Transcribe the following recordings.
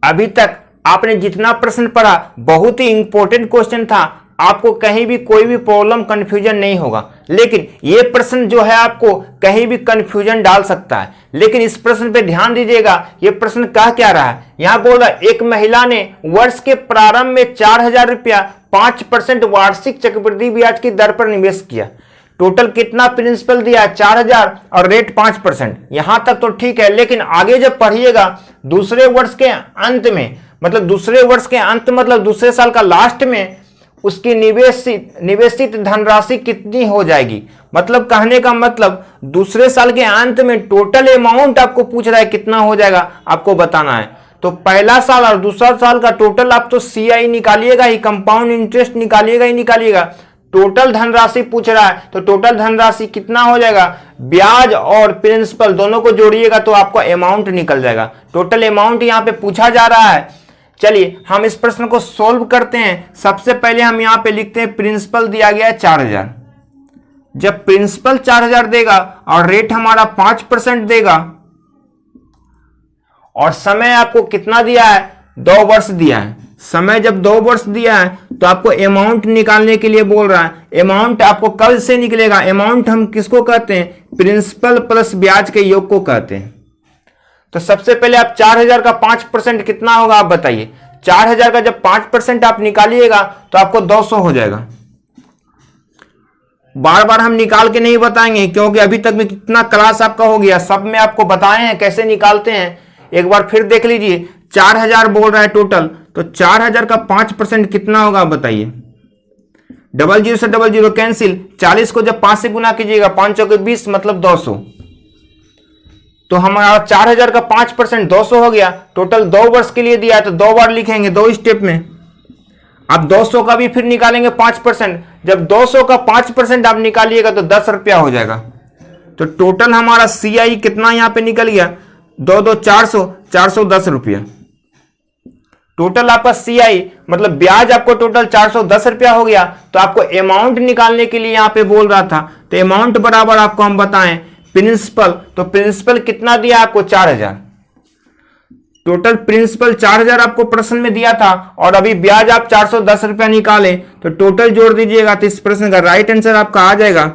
अभी तक आपने जितना प्रश्न पढ़ा बहुत ही इंपॉर्टेंट क्वेश्चन था, आपको कहीं भी कोई भी प्रॉब्लम कंफ्यूजन नहीं होगा। लेकिन ये प्रश्न जो है आपको कहीं भी कंफ्यूजन डाल सकता है। लेकिन इस प्रश्न पे ध्यान दीजिएगा, ये प्रश्न कह क्या रहा है। यहां बोल रहा है एक महिला ने वर्ष के प्रारंभ में 4,000 रुपया 5% वार्षिक चक्रवृद्धि ब्याज की दर पर निवेश किया। टोटल कितना प्रिंसिपल दिया है 4,000 और रेट 5%। यहां तक तो ठीक है, लेकिन आगे जब पढ़िएगा दूसरे वर्ष के अंत में, मतलब दूसरे वर्ष के अंत मतलब दूसरे साल का लास्ट में उसकी निवेशित धनराशि कितनी हो जाएगी। मतलब कहने का मतलब दूसरे साल के अंत में टोटल अमाउंट आपको पूछ रहा है कितना हो जाएगा, आपको बताना है। तो पहला साल और दूसरा साल का टोटल आप तो CI निकालिएगा ही, कंपाउंड इंटरेस्ट निकालिएगा ही निकालिएगा। टोटल धनराशि पूछ रहा है तो टोटल धनराशि कितना हो जाएगा, ब्याज और प्रिंसिपल दोनों को जोड़िएगा तो आपको अमाउंट निकल जाएगा। टोटल अमाउंट यहां पे पूछा जा रहा है। चलिए हम इस प्रश्न को सोल्व करते हैं। सबसे पहले हम यहां पे लिखते हैं प्रिंसिपल दिया गया है 4,000। जब प्रिंसिपल 4,000 देगा और रेट हमारा 5% देगा और समय आपको कितना दिया है, 2 वर्ष दिया है। समय जब 2 वर्ष दिया है तो आपको अमाउंट निकालने के लिए बोल रहा है। अमाउंट आपको कब से निकलेगा, अमाउंट हम किसको कहते हैं, प्रिंसिपल प्लस ब्याज के योग को कहते हैं। तो सबसे पहले आप 4,000 का 5% कितना होगा आप बताइए। 4,000 का जब 5% आप निकालिएगा तो आपको 200 हो जाएगा। बार बार हम निकाल के नहीं बताएंगे क्योंकि अभी तक में कितना क्लास आपका हो गया, सब में आपको बताए हैं कैसे निकालते हैं। एक बार फिर देख लीजिए, 4,000 बोल रहा है टोटल, तो 4,000 का 5% कितना होगा बताइए। 00 से 00 कैंसिल, 40 को जब 5 से गुना कीजिएगा 5 चौके 20 मतलब 200। तो हमारा 4,000 का 5% 200 हो गया। टोटल 2 वर्ष के लिए दिया है तो 2 बार लिखेंगे, 2 स्टेप में। अब 200 का भी फिर निकालेंगे 5%। जब 200 का 5% आप निकालिएगा तो 10 रुपया हो जाएगा। तो टोटल हमारा CI कितना यहां पे निकल गया, 2 400, 410 रुपया। टोटल आपका CI मतलब ब्याज आपको टोटल 410 रुपया हो गया। तो आपको अमाउंट निकालने के लिए यहां पे बोल रहा था, तो अमाउंट बराबर आपको हम बताएं प्रिंसिपल। तो प्रिंसिपल कितना दिया आपको, 4,000। टोटल प्रिंसिपल 4,000 आपको प्रश्न में दिया था और अभी ब्याज आप 410 रुपया निकाले तो टोटल जोड़ दीजिएगा तो इस प्रश्न का राइट आंसर आपका आ जाएगा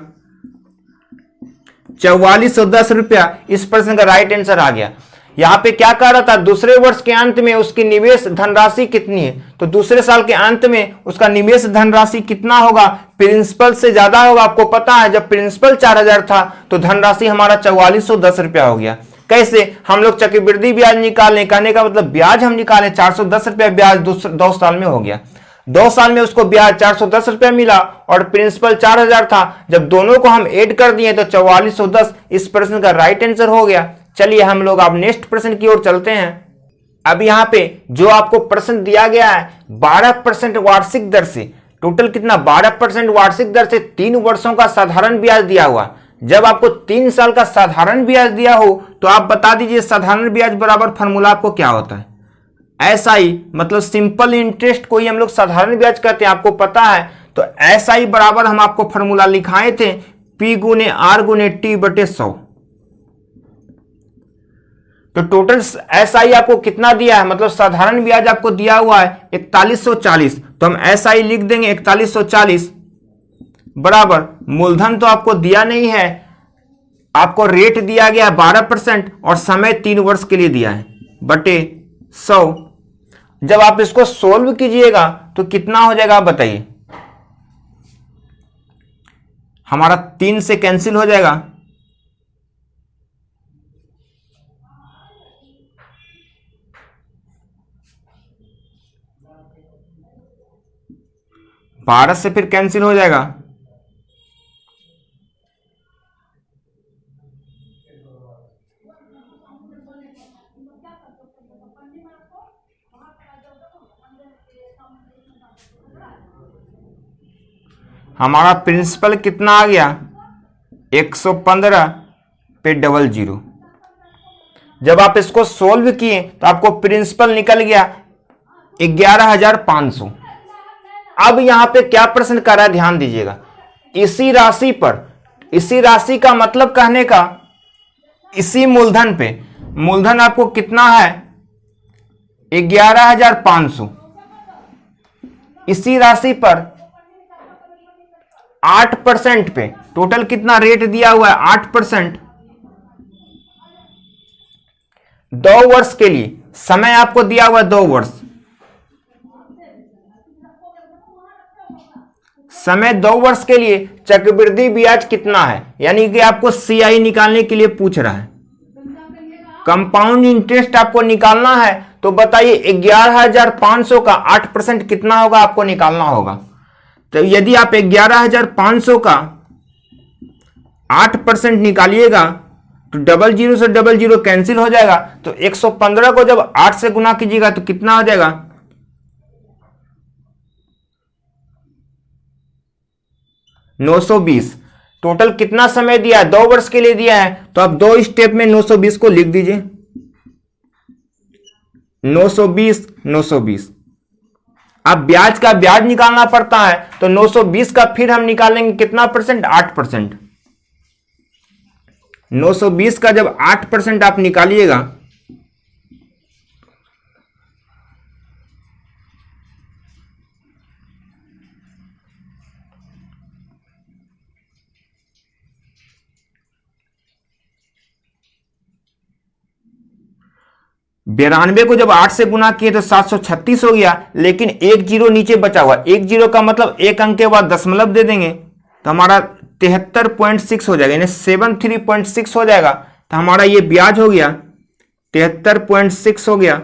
4410 रुपया। इस प्रश्न का राइट आंसर आ गया। यहां पे क्या कह रहा था, दूसरे वर्ष के अंत में उसकी निवेश धनराशि कितनी है। तो दूसरे साल के अंत में उसका निवेश धनराशि कितना होगा, प्रिंसिपल से ज्यादा होगा। आपको पता है जब प्रिंसिपल 4,000 था तो धनराशि हमारा 4410 रुपया हो गया। कैसे, हम लोग चक्रवृद्धि ब्याज निकालने, कहने का मतलब ब्याज हम निकालें, 410 रुपया ब्याज 2 साल में हो गया। 2 साल में उसको ब्याज 410 रुपया मिला और प्रिंसिपल 4,000 था। जब दोनों को हम ऐड कर दिए तो 4410 इस प्रश्न का राइट आंसर हो गया। चलिए हम लोग अब नेक्स्ट प्रश्न की ओर चलते हैं। अब यहां पे जो आपको प्रश्न दिया गया है 12% वार्षिक दर से, टोटल कितना, 12% वार्षिक दर से 3 वर्षों का साधारण ब्याज दिया हुआ। जब आपको 3 साल का साधारण ब्याज दिया हो तो आप बता दीजिए साधारण ब्याज बराबर फॉर्मूला आपको क्या होता है। SI मतलब सिंपल इंटरेस्ट को ही हम लोग साधारण ब्याज कहते हैं, आपको पता है। तो SI बराबर हम आपको फॉर्मूला लिखाए थे P गुने R गुने T बटे 100। तो टोटल SI आपको कितना दिया है, मतलब साधारण ब्याज आपको दिया हुआ है 4140। तो हम SI लिख देंगे 4140 बराबर, मूलधन तो आपको दिया नहीं है, आपको रेट दिया गया 12% और समय 3 वर्ष के लिए दिया है बटे 100। जब आप इसको सोल्व कीजिएगा तो कितना हो जाएगा आप बताइए। हमारा 3 से कैंसिल हो जाएगा, भारत से फिर कैंसिल हो जाएगा, हमारा प्रिंसिपल कितना आ गया 115 पे 00। जब आप इसको सोल्व किए तो आपको प्रिंसिपल निकल गया 11,500। अब यहां पे क्या प्रश्न कर रहा है ध्यान दीजिएगा, इसी राशि पर, इसी राशि का मतलब कहने का इसी मूलधन पे, मूलधन आपको कितना है 11,500। इसी राशि पर 8% पे टोटल कितना रेट दिया हुआ है, 8%। 2 वर्ष के लिए समय आपको दिया हुआ है, 2 वर्ष समय, 2 वर्ष के लिए चक्रवृद्धि ब्याज कितना है, यानी कि आपको सीआई निकालने के लिए पूछ रहा है। कंपाउंड इंटरेस्ट आपको निकालना है, तो बताइए 11,500 का 8% कितना होगा, आपको निकालना होगा। तो यदि आप 11,500 का 8% निकालिएगा तो 00 से 00 कैंसिल हो जाएगा। तो 115 को जब 8 से गुना कीजिएगा तो कितना हो जाएगा, 920। टोटल कितना समय दिया है, 2 वर्ष के लिए दिया है, तो आप 2 स्टेप में 920 को लिख दीजिए। 920 920। अब ब्याज का ब्याज निकालना पड़ता है, तो 920 का फिर हम निकालेंगे कितना परसेंट, 8%। 920 का जब 8% आप निकालिएगा बेरानवे को जब 8 से गुना किए तो 736 हो गया, लेकिन 1 जीरो नीचे बचा हुआ। 1 जीरो का मतलब 1 अंक के बाद दशमलव दे देंगे तो हमारा 73.6 हो जाएगा, यानी 73.6 हो जाएगा। तो हमारा ये ब्याज हो गया 73.6 हो गया।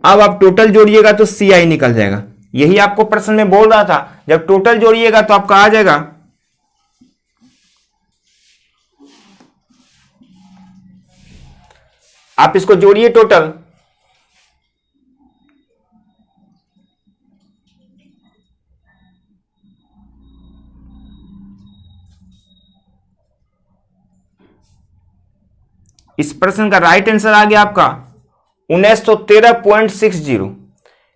अब आप टोटल जोड़िएगा तो सीआई निकल जाएगा। यही आपको प्रश्न में बोल रहा था, जब टोटल जोड़िएगा तो आपका आ जाएगा आप इसको जोड़िए टोटल, इस प्रश्न का राइट आंसर आ गया आपका 1913.60।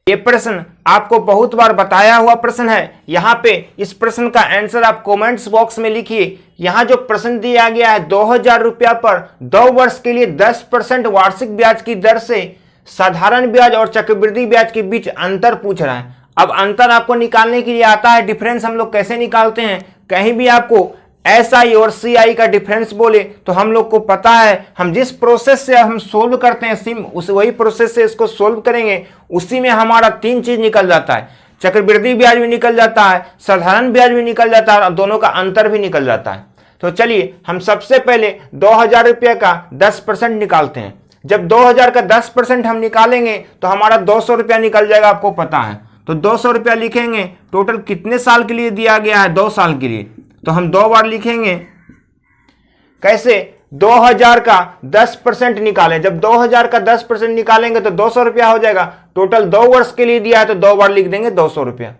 ये प्रश्न आपको बहुत बार बताया हुआ प्रश्न है। यहां पे इस प्रश्न का आंसर आप कमेंट्स बॉक्स में लिखिए। यहां जो प्रश्न दिया गया है 2,000 रुपया पर 2 वर्ष के लिए 10% वार्षिक ब्याज की दर से साधारण ब्याज और चक्रवृद्धि ब्याज के बीच अंतर पूछ रहा है। अब अंतर आपको निकालने के लिए आता है, डिफरेंस हम लोग कैसे निकालते हैं। कहीं भी आपको एसआई और सीआई का डिफरेंस बोले तो हम लोग को पता है, हम जिस प्रोसेस से हम सोल्व करते हैं उस वही प्रोसेस से इसको सोल्व करेंगे, उसी में हमारा 3 चीज निकल जाता है। चक्रवृद्धि ब्याज भी निकल जाता है, साधारण ब्याज भी निकल जाता है और दोनों का अंतर भी निकल जाता है। तो चलिए हम सबसे पहले 2,000 रुपये का 10% निकालते हैं। जब 2,000 का 10% हम निकालेंगे तो हमारा 200 रुपया निकल जाएगा, आपको पता है। तो 200 रुपया लिखेंगे। टोटल कितने साल के लिए दिया गया है, 2 साल के लिए, तो हम 2 बार लिखेंगे। कैसे, 2,000 का 10% निकालें। जब 2,000 का 10% निकालेंगे तो 200 रुपया हो जाएगा। टोटल 2 वर्ष के लिए दिया है तो 2 बार लिख देंगे 200 रुपया।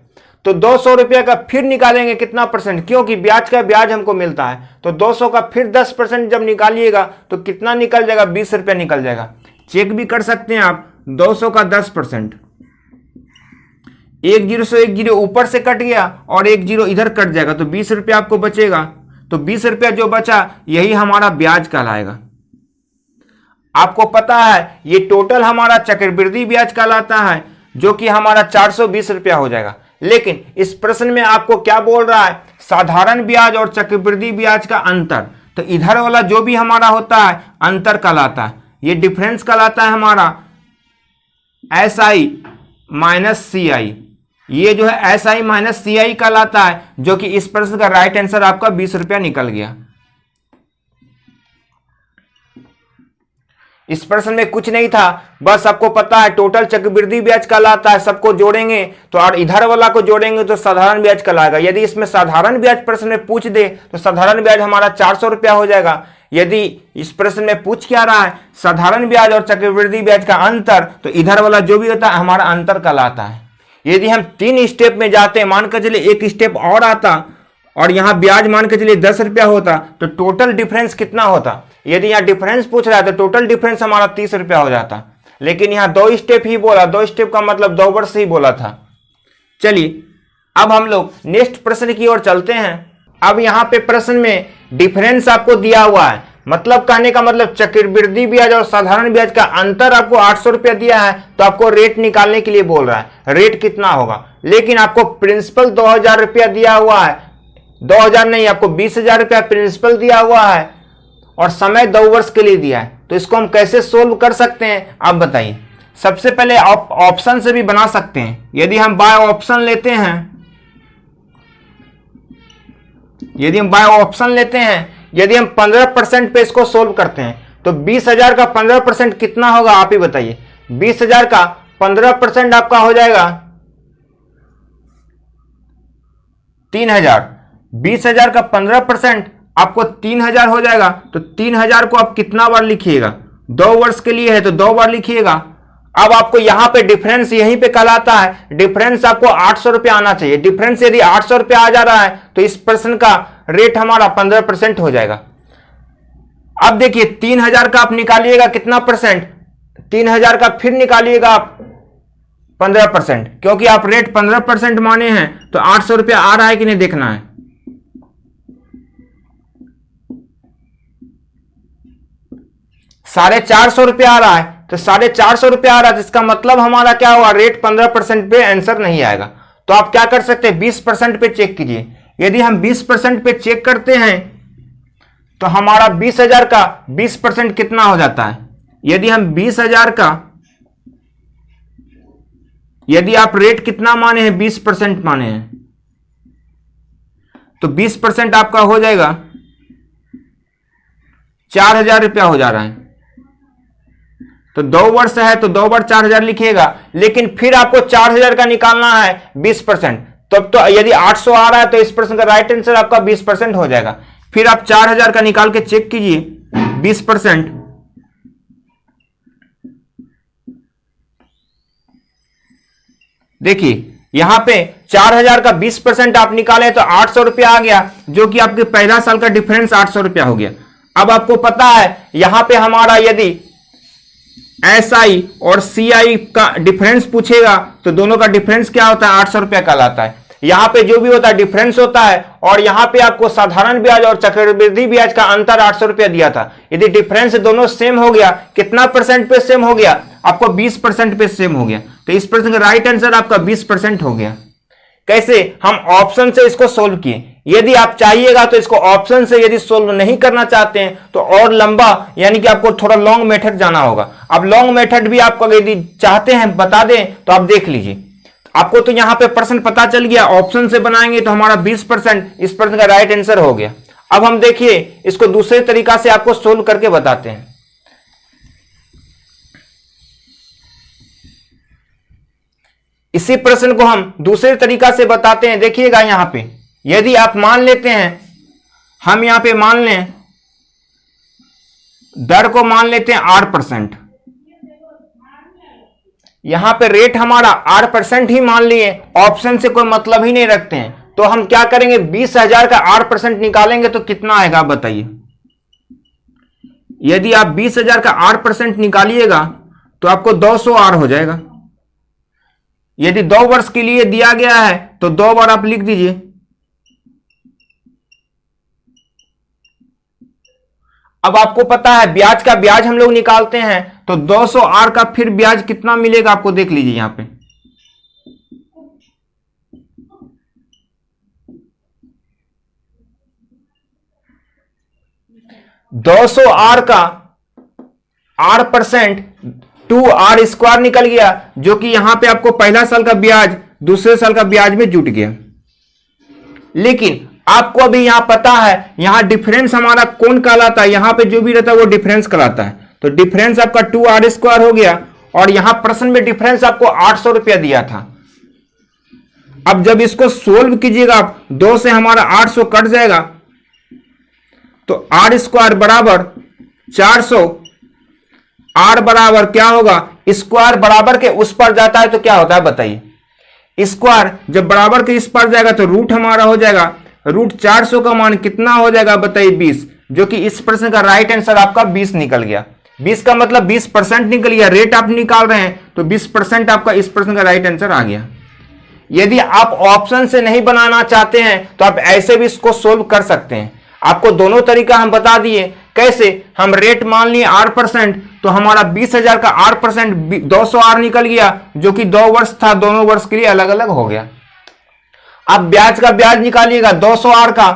तो 200 रुपया का फिर निकालेंगे कितना परसेंट, क्योंकि ब्याज का ब्याज हमको मिलता है। तो 200 का फिर 10% जब निकालिएगा तो कितना निकल जाएगा, 20 रुपया निकल जाएगा। चेक भी कर सकते हैं आप, 200 का 10%, 1 जीरो से 1 जीरो ऊपर से कट गया और 1 जीरो इधर कट जाएगा तो 20 रुपया आपको बचेगा। तो 20 रुपया जो बचा यही हमारा ब्याज कहलाएगा। आपको पता है ये टोटल हमारा चक्रवृद्धि ब्याज कहलाता है, जो कि हमारा 420 रुपया हो जाएगा। लेकिन इस प्रश्न में आपको क्या बोल रहा है, साधारण ब्याज और चक्रवृद्धि ब्याज का अंतर। तो इधर वाला जो भी हमारा होता है अंतर कहलाता है, ये डिफरेंस कहलाता है हमारा एसआई माइनस सीआई। ये जो है एसआई माइनस सीआई कहलाता है, जो कि इस प्रश्न का राइट आंसर आपका 20 रुपया निकल गया। इस प्रश्न में कुछ नहीं था, बस आपको पता है टोटल चक्रवृद्धि ब्याज कहलाता है। सबको जोड़ेंगे तो और इधर वाला को जोड़ेंगे तो साधारण ब्याज कहलाएगा। यदि इसमें साधारण ब्याज प्रश्न में पूछ दे तो साधारण ब्याज हमारा 400 रुपया हो जाएगा। यदि इस प्रश्न में पूछ क्या रहा है, साधारण ब्याज और चक्रवृद्धि ब्याज का अंतर, तो इधर वाला जो भी होता है हमारा अंतर कहलाता है। यदि हम 3 स्टेप में जाते हैं, मान कर चलिए 1 स्टेप और आता और यहां ब्याज मान के चलिए 10 रुपया होता, तो टोटल डिफरेंस कितना होता। यदि यहां डिफरेंस पूछ रहा है तो टोटल डिफरेंस हमारा 30 रुपया हो जाता। लेकिन यहां 2 स्टेप ही बोला, 2 स्टेप का मतलब 2 वर्ष ही बोला था। चलिए अब हम लोग नेक्स्ट प्रश्न की ओर चलते हैं। अब यहां पे प्रश्न में डिफरेंस आपको दिया हुआ है, मतलब कहने का मतलब चक्रवृद्धि ब्याज और साधारण ब्याज का अंतर आपको 800 रुपया दिया है, तो आपको रेट निकालने के लिए बोल रहा है रेट कितना होगा। लेकिन आपको प्रिंसिपल 2000 रुपया दिया हुआ है, 2000 नहीं, आपको 20,000 रुपया प्रिंसिपल दिया हुआ है और समय 2 वर्ष के लिए दिया है। तो इसको हम कैसे सोल्व कर सकते हैं आप बताइए। सबसे पहले आप ऑप्शन से भी बना सकते हैं। यदि हम बाय ऑप्शन लेते हैं, यदि हम 15% पे इसको सोल्व करते हैं तो 20,000 का 15% कितना होगा आप ही बताइए। 20,000 का 15% आपका हो जाएगा 3,000। 20,000 का 15% आपको 3,000 हो जाएगा। तो 3,000 को आप कितना बार लिखिएगा, 2 वर्ष के लिए है तो 2 बार लिखिएगा। अब आपको यहां पे डिफरेंस यहीं पे कहलाता है, डिफरेंस आपको 800 रुपया आना चाहिए। डिफरेंस यदि 800 रुपया आ जा रहा है तो इस प्रश्न का रेट हमारा 15% हो जाएगा। अब देखिए 3,000 का आप निकालिएगा कितना परसेंट, 3,000 का फिर निकालिएगा आप 15%, क्योंकि आप रेट 15% माने हैं तो 800 रुपया आ रहा है कि नहीं देखना है। ₹450 आ रहा है, तो 450 रुपया आ रहा है, इसका मतलब हमारा क्या हुआ, रेट 15% पे आंसर नहीं आएगा। तो आप क्या कर सकते हैं, 20% पे चेक कीजिए। यदि हम 20% पे चेक करते हैं तो हमारा 20,000 का 20% कितना हो जाता है। यदि हम 20,000 का, यदि आप रेट कितना माने हैं, 20% माने हैं, तो 20% आपका हो जाएगा 4,000 रुपया हो जा रहा है। तो 2 वर्ष है तो 2 बार 4,000 लिखिएगा। लेकिन फिर आपको 4,000 का निकालना है 20%, तब तो यदि 800 आ रहा है तो इस प्रश्न का राइट आंसर आपका 20% हो जाएगा। फिर आप 4,000 का निकाल के चेक कीजिए 20%। देखिए यहां पे 4,000 का 20% आप निकाले तो 800 रुपया आ गया, जो कि आपके पहला साल का डिफरेंस 800 रुपया हो गया। अब आपको पता है यहां पे हमारा यदि SI और CI का डिफरेंस पूछेगा तो दोनों का डिफरेंस क्या होता है, 800 रुपया कहलाता है। यहां पे जो भी होता है डिफरेंस होता है, और यहां पे आपको साधारण ब्याज और चक्रवृद्धि ब्याज का अंतर 800 रुपया दिया था। यदि डिफरेंस दोनों सेम हो गया, कितना परसेंट पे सेम हो गया, आपको 20% पे सेम हो गया। तो इस प्रश्न का राइट आंसर आपका 20% हो गया। कैसे, हम ऑप्शन से इसको सोल्व किए। यदि आप चाहिएगा तो इसको ऑप्शन से यदि सोल्व नहीं करना चाहते हैं तो और लंबा, यानी कि आपको थोड़ा लॉन्ग मेथड जाना होगा। अब लॉन्ग मेथड भी आपको यदि चाहते हैं बता दें तो आप देख लीजिए। आपको तो यहां पे प्रश्न पता चल गया, ऑप्शन से बनाएंगे तो हमारा 20% इस प्रश्न का राइट आंसर हो गया। अब हम देखिए इसको दूसरे तरीका से आपको सोल्व करके बताते हैं। इसी प्रश्न को हम दूसरे तरीका से बताते हैं। देखिएगा यहां पे, यदि आप मान लेते हैं, हम यहां पे मान लें दर को मान लेते हैं 8%, यहां पे रेट हमारा 8% ही मान लिए, ऑप्शन से कोई मतलब ही नहीं रखते हैं। तो हम क्या करेंगे, 20,000 का 8% निकालेंगे तो कितना आएगा आप बताइए। यदि आप 20,000 का 8% निकालिएगा तो आपको 200 R हो जाएगा। यदि 2 वर्ष के लिए दिया गया है तो 2 बार आप लिख दीजिए। अब आपको पता है ब्याज का ब्याज हम लोग निकालते हैं तो 200 R का फिर ब्याज कितना मिलेगा आपको देख लीजिए। यहां पे 200 R का R% 2R स्क्वायर निकल गया, जो कि यहां पे आपको पहला साल का ब्याज दूसरे साल का ब्याज में जुट गया। लेकिन आपको अभी यहां पता है यहां डिफरेंस हमारा कौन कहलाता है, यहां पे जो भी रहता है वो डिफरेंस कहलाता है। तो डिफरेंस आपका 2R स्क्वायर हो गया, और यहां प्रश्न में डिफरेंस आपको 800 रुपया दिया था। अब जब इसको सोल्व कीजिएगा आप, 2 से हमारा 800 कट जाएगा, तो R स्क्वायर बराबर 400, R बराबर क्या होगा, स्क्वायर बराबर के उस पर जाता है तो क्या होता है बताइए। स्क्वायर जब बराबर के इस पर जाएगा तो रूट हमारा हो जाएगा, रूट 400 का मान कितना हो जाएगा बताइए 20, जो कि इस प्रश्न का राइट आंसर आपका 20 निकल गया। 20 का मतलब 20% निकल गया। रेट आप निकाल रहे हैं तो 20% आपका इस प्रश्न का राइट आंसर आ गया। यदि आप ऑप्शन से नहीं बनाना चाहते हैं तो आप ऐसे भी इसको सोल्व कर सकते हैं। आपको दोनों तरीका हम बता दिए, कैसे? हम रेट मान लिए 8%, तो हमारा 20,000 का 8% 200 निकल गया, जो कि 2 वर्ष था, दोनों वर्ष के लिए अलग अलग हो गया। अब ब्याज का ब्याज निकालिएगा, 200 का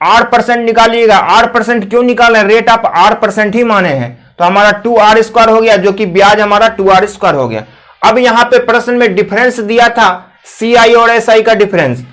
8% निकालिएगा। 8% क्यों निकाले? रेट आप 8% ही माने हैं, तो हमारा 2r² हो गया, जो कि ब्याज हमारा 2r² हो गया। अब यहां पे प्रश्न में डिफरेंस दिया था, CI और SI का डिफरेंस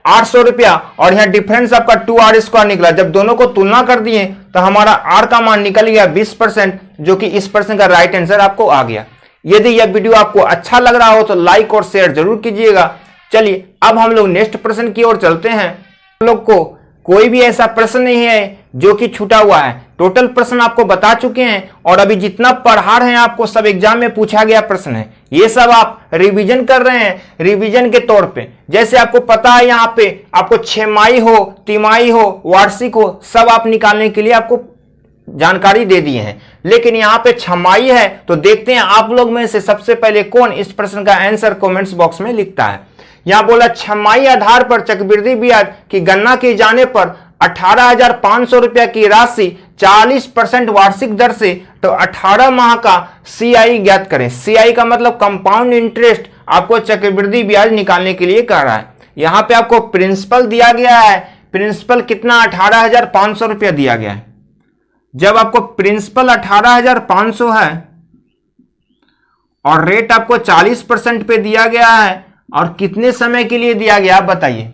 800 रुपया, और यहां डिफरेंस आपका 2r² निकला। जब दोनों को तुलना कर दिए तो हमारा r का मान निकल गया 20%, जो कि इस प्रश्न का राइट आंसर आपको आ गया। यदि यह वीडियो आपको अच्छा लग रहा हो तो लाइक और शेयर जरूर कीजिएगा। चलिए अब हम लोग नेक्स्ट प्रश्न की ओर चलते हैं। हम लोग को कोई भी ऐसा प्रश्न नहीं है जो कि छूटा हुआ है, टोटल प्रश्न आपको बता चुके हैं, और अभी जितना पढ़ा रहे हैं आपको सब एग्जाम में पूछा गया प्रश्न है। ये सब आप रिवीजन कर रहे हैं, रिवीजन के तौर पे। जैसे आपको पता है यहाँ पे आपको छमाही हो, तिमाही हो, वार्षिक हो, सब आप निकालने के लिए आपको जानकारी दे दिए हैं। लेकिन यहाँ पे छमाही है, तो देखते हैं आप लोग में से सबसे पहले कौन इस प्रश्न का आंसर कमेंट्स बॉक्स में लिखता है। यहां बोला छमाही आधार पर चक्रवृद्धि ब्याज की गणना किए जाने पर 18,500 रुपया की राशि 40% वार्षिक दर से, तो 18 माह का CI ज्ञात करें। CI का मतलब कंपाउंड इंटरेस्ट, आपको चक्रवृद्धि ब्याज निकालने के लिए कह रहा है। यहां पे आपको प्रिंसिपल दिया गया है, प्रिंसिपल कितना? 18,500 रुपया दिया गया है। जब आपको प्रिंसिपल 18,500 है और रेट आपको 40% पे दिया गया है, और कितने समय के लिए दिया गया आप बताइए।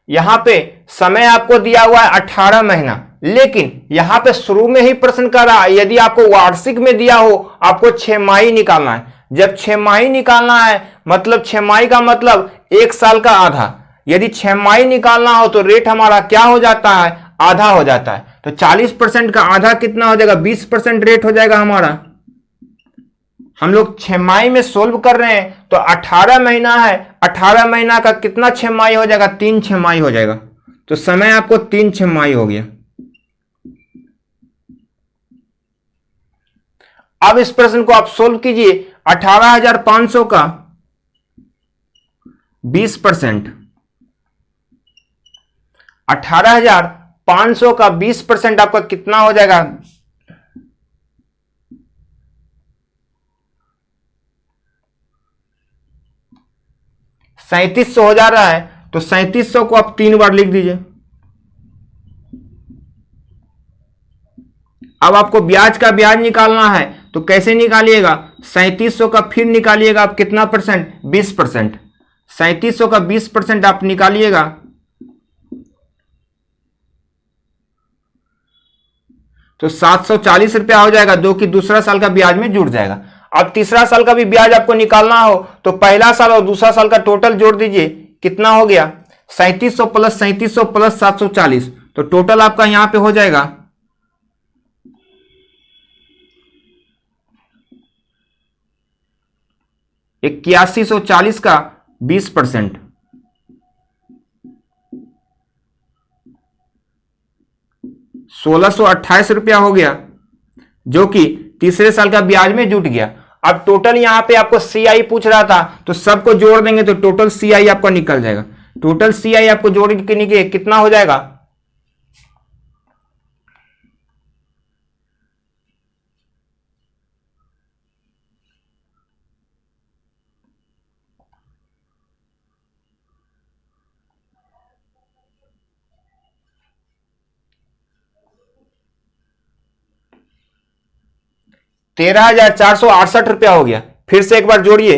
यहां पे समय आपको दिया हुआ है 18 महीना, लेकिन यहां पे शुरू में ही प्रश्न कर रहा है यदि आपको वार्षिक में दिया हो आपको छमाही निकालना है। जब छमाही निकालना है मतलब छमाही का मतलब 1 साल का आधा। यदि छमाही निकालना हो तो रेट हमारा क्या हो जाता है? आधा हो जाता है। तो 40% का आधा कितना हो जाएगा? 20% रेट हो जाएगा हमारा। हम लोग छमाही में सोल्व कर रहे हैं, तो 18 महीना है, 18 महीना का कितना छमाही हो जाएगा? 3 छमाही हो जाएगा। तो समय आपको 3 छमाही हो गया। अब इस प्रश्न को आप सोल्व कीजिए। 18,500 का 20%, 18,500 का 20% आपका कितना हो जाएगा? 3700 हो जा रहा है। तो 3700 को आप 3 बार लिख दीजिए। अब आपको ब्याज का ब्याज निकालना है, तो कैसे निकालिएगा? 3700 का फिर निकालिएगा आप कितना परसेंट? 20%। 3700 का 20% आप निकालिएगा, तो 740 रुपया हो जाएगा, जो कि दूसरा साल का ब्याज में जुड़ जाएगा। अब तीसरा साल का भी ब्याज आपको निकालना हो तो पहला साल और दूसरा साल का टोटल जोड़ दीजिए, कितना हो गया? 3700 प्लस 3700 प्लस 740, तो टोटल आपका यहां पे हो जाएगा 8140 का 20%, 1628 रुपया हो गया, जो कि तीसरे साल का ब्याज में जुट गया। अब टोटल यहां पे आपको CI पूछ रहा था, तो सबको जोड़ देंगे तो टोटल CI आपका निकल जाएगा। टोटल CI आपको जोड़ के कितना हो जाएगा? ₹13,468 हो गया। फिर से एक बार जोड़िए,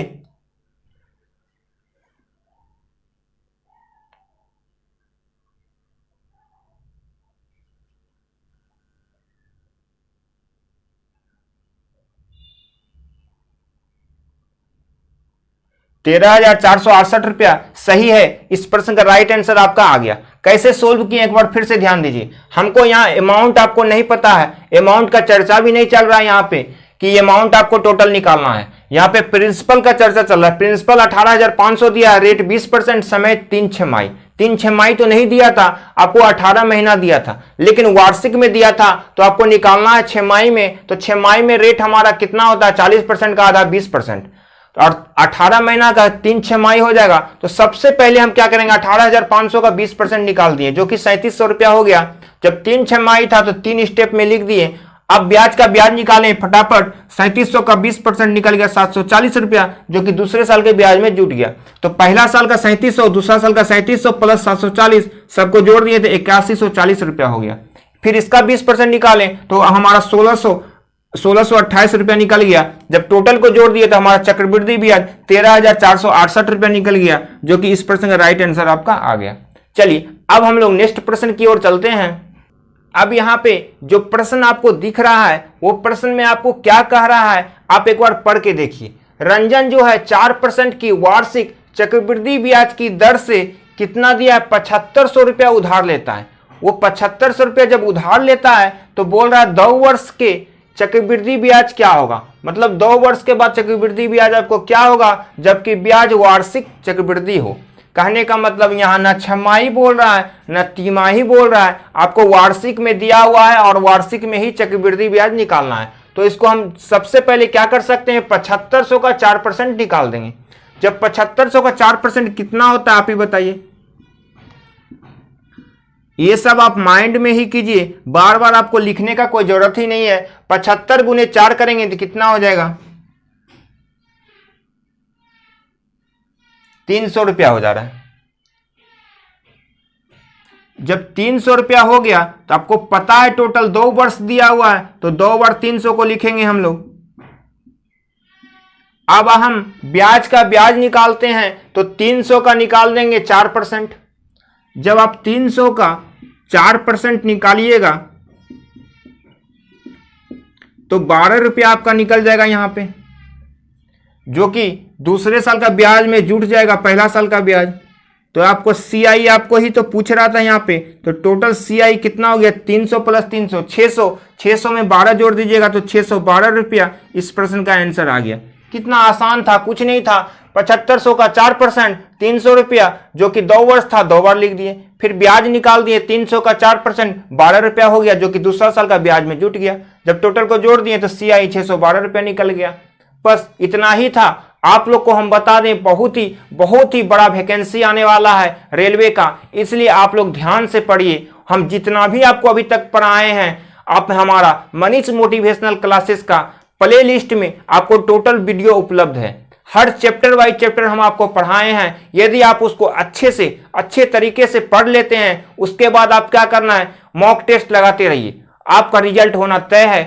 ₹13,468 सही है। इस प्रश्न का राइट आंसर आपका आ गया। कैसे सोल्व किए एक बार फिर से ध्यान दीजिए। हमको यहाँ अमाउंट आपको नहीं पता है, अमाउंट का चर्चा भी नहीं चल रहा है यहाँ पे कि अमाउंट आपको टोटल निकालना है। यहाँ पे प्रिंसिपल का चर्चा चल रहा है। प्रिंसिपल 18,500 दिया, रेट 20%, समय 3 छमाही। 3 छमाही तो नहीं दिया था आपको, 18 महीना दिया था, लेकिन वार्षिक में दिया था तो आपको निकालना है छमाही में। तो छमाही में रेट हमारा कितना होता है? 40% का आधा 20%। और 18 महीना का 3 छमाही हो जाएगा। तो सबसे पहले हम क्या करेंगे, 18,500 का 20% निकाल दिए जो कि 3700 रुपया हो गया। जब 3 छमाही था तो 3 स्टेप में लिख दिए। अब ब्याज का ब्याज निकालें फटाफट, 3700 का 20% निकल गया 740 रुपया, जो कि दूसरे साल के ब्याज में जुट गया। तो पहला साल का 3700, दूसरा साल का 3700 प्लस 740 सबको जोड़ दिए तो 8140 रुपया हो गया। फिर इसका 20% निकालें तो हमारा 1628 रुपया निकल गया। जब टोटल को जोड़ दिए तो हमारा चक्रवृद्धि ब्याज 13,468 रुपया निकल गया, जो कि इस प्रश्न का राइट आंसर आपका आ गया। चलिए अब हम लोग नेक्स्ट प्रश्न की ओर चलते हैं। अब यहाँ पे जो प्रश्न आपको दिख रहा है वो प्रश्न में आपको क्या कह रहा है, आप एक बार पढ़ के देखिए। रंजन जो है 4% की वार्षिक चक्रवृद्धि ब्याज की दर से कितना दिया है, 7500 रुपया उधार लेता है। वो 7500 रुपया जब उधार लेता है तो बोल रहा है 2 वर्ष के चक्रवृद्धि ब्याज क्या होगा, मतलब 2 वर्ष के बाद चक्रवृद्धि ब्याज आपको क्या होगा, जबकि ब्याज वार्षिक चक्रवृद्धि हो। कहने का मतलब यहाँ न छमाही बोल रहा है न तिमाही बोल रहा है, आपको वार्षिक में दिया हुआ है और वार्षिक में ही चक्रवृद्धि ब्याज निकालना है। तो इसको हम सबसे पहले क्या कर सकते हैं, 7500 का 4% निकाल देंगे। जब 7500 का 4% कितना होता है आप ही बताइए। ये सब आप माइंड में ही कीजिए, बार बार आपको लिखने का कोई जरूरत ही नहीं है। 75 गुने 4 करेंगे तो कितना हो जाएगा, 300 रुपया हो जा रहा है। जब 300 रुपया हो गया तो आपको पता है टोटल 2 वर्ष दिया हुआ है, तो 2 बार 300 को लिखेंगे हम लोग। अब हम ब्याज का ब्याज निकालते हैं तो 300 का निकाल देंगे 4%। जब आप 300 का 4% निकालिएगा तो 12 रुपया आपका निकल जाएगा यहां पे, जो कि दूसरे साल का ब्याज में जुट जाएगा पहला साल का ब्याज। तो आपको सीआई आपको ही तो पूछ रहा था यहाँ पे, तो टोटल सीआई कितना हो गया, 300 प्लस 300 600, 600 में 12 जोड़ दीजिएगा तो 612 रुपया इस प्रश्न का आंसर आ गया। कितना आसान था, कुछ नहीं था। 7500 का 4% 300 रुपया, जो कि 2 वर्ष था 2 बार लिख दिए। फिर ब्याज निकाल दिए, 300 का 4% 12 रुपया हो गया, जो कि दूसरा साल का ब्याज में जुट गया। जब टोटल को जोड़ दिए तो सीआई 612 रुपया निकल गया। बस इतना ही था। आप लोग को हम बता दें बहुत ही बड़ा वैकेंसी आने वाला है रेलवे का, इसलिए आप लोग ध्यान से पढ़िए। हम जितना भी आपको अभी तक पढ़ाए हैं, आप हमारा मनीष मोटिवेशनल क्लासेस का प्ले लिस्ट में आपको टोटल वीडियो उपलब्ध है। हर चैप्टर वाइज चैप्टर हम आपको पढ़ाए हैं। यदि आप उसको अच्छे तरीके से पढ़ लेते हैं, उसके बाद आप क्या करना है, मॉक टेस्ट लगाते रहिए। आपका रिजल्ट होना तय है।